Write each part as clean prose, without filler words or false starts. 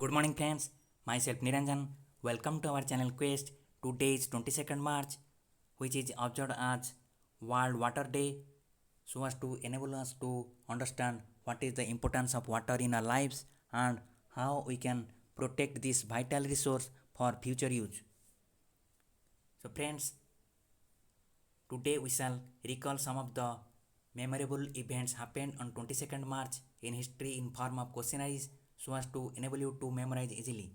Good morning friends, myself Niranjan. Welcome to our channel Quest. Today is 22nd March, which is observed as World Water Day, so as to enable us to understand what is the importance of water in our lives and how we can protect this vital resource for future use. So friends, today we shall recall some of the memorable events happened on 22nd March in history in form of questionnaires so as to enable you to memorize easily.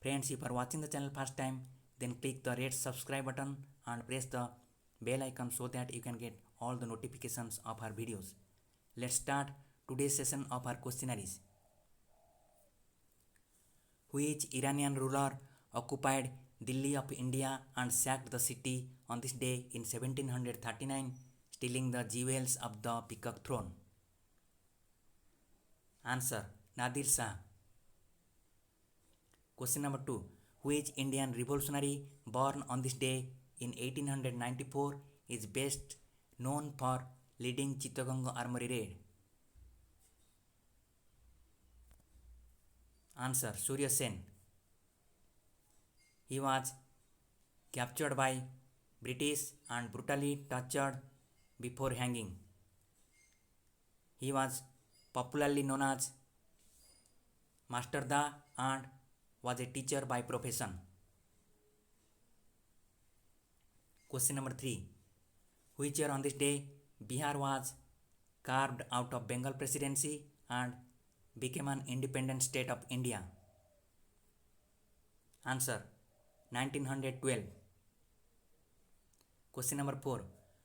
Friends, if you are watching the channel first time, then click the red subscribe button and press the bell icon so that you can get all the notifications of our videos. Let's start today's session of our questionnaires. Which Iranian ruler occupied Delhi of India and sacked the city on this day in 1739, stealing the jewels of the Peacock throne? Answer: Nadir Shah. Question number 2. Which Indian revolutionary born on this day in 1894 is best known for leading Chittagong Armory raid? Answer: Surya Sen. He was captured by British and brutally tortured before hanging. He was popularly known as Master Da and was a teacher by profession. Question number 3. Which year on this day Bihar was carved out of Bengal Presidency and became an independent state of India? Answer: 1912. Question number 4.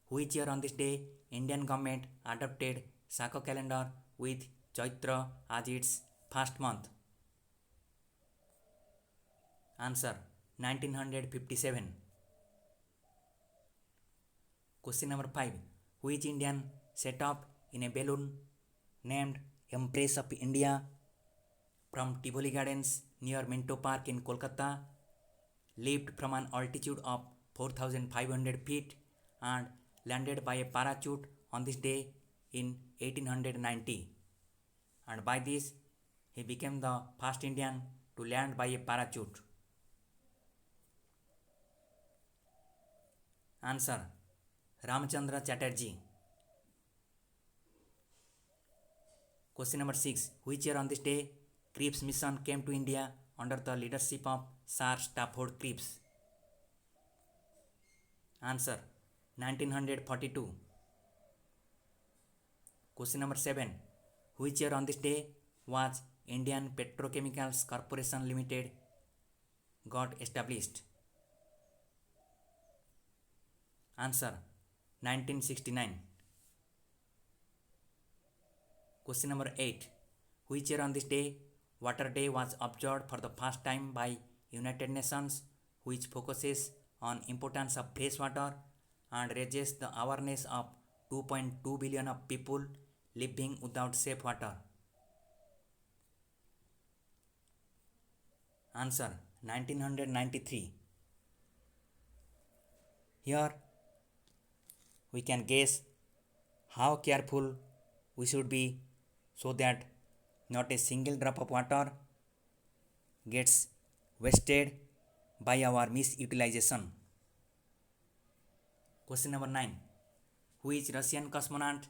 Which year on this day Indian government adopted Shaka calendar with Chaitra as its first month? Answer: 1957. Question number 5. Which Indian set up in a balloon named Empress of India from Tivoli Gardens near Minto Park in Kolkata, lived from an altitude of 4,500 feet and landed by a parachute on this day in 1890, and by this he became the first Indian to land by a parachute? Answer: Ramchandra Chatterjee. Question number 6. Which year on this day Cripps mission came to India under the leadership of Sir Stafford Cripps? Answer: 1942. Question number 7. Which year on this day was Indian Petrochemicals Corporation Limited got established? Answer: 1969. Question number 8. Which year on this day Water Day was observed for the first time by United Nations, which focuses on importance of fresh water and raises the awareness of 2.2 billion of people living without safe water? Answer: 1993. Here we can guess how careful we should be so that not a single drop of water gets wasted by our misutilization. Question number 9. Which Russian cosmonaut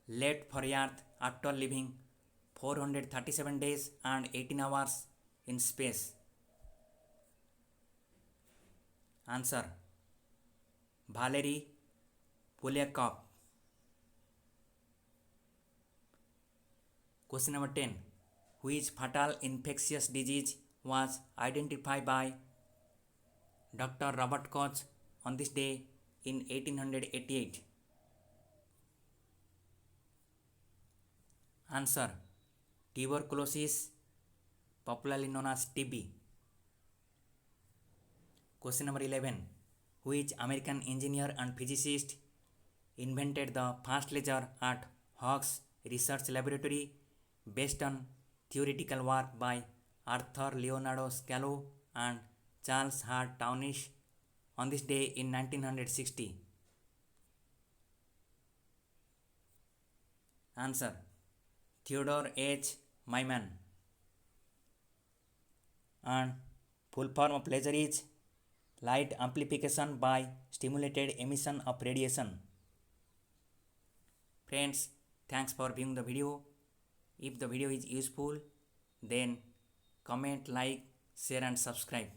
left for Earth after living 437 days and 18 hours in space? Answer: Valery Polyakov. Question number 10. Which fatal infectious disease was identified by Dr. Robert Koch on this day in 1888? Answer: tuberculosis, popularly known as TB. Question number 11. Which American engineer and physicist invented the first laser at Hawks Research Laboratory based on theoretical work by Arthur Leonardo Scalo and Charles Hart Townish on this day in 1960? Answer: Theodore H. Myman. and full form of laser is light amplification by stimulated emission of radiation. Friends, thanks for viewing the video. If the video is useful, then comment, like, share and subscribe.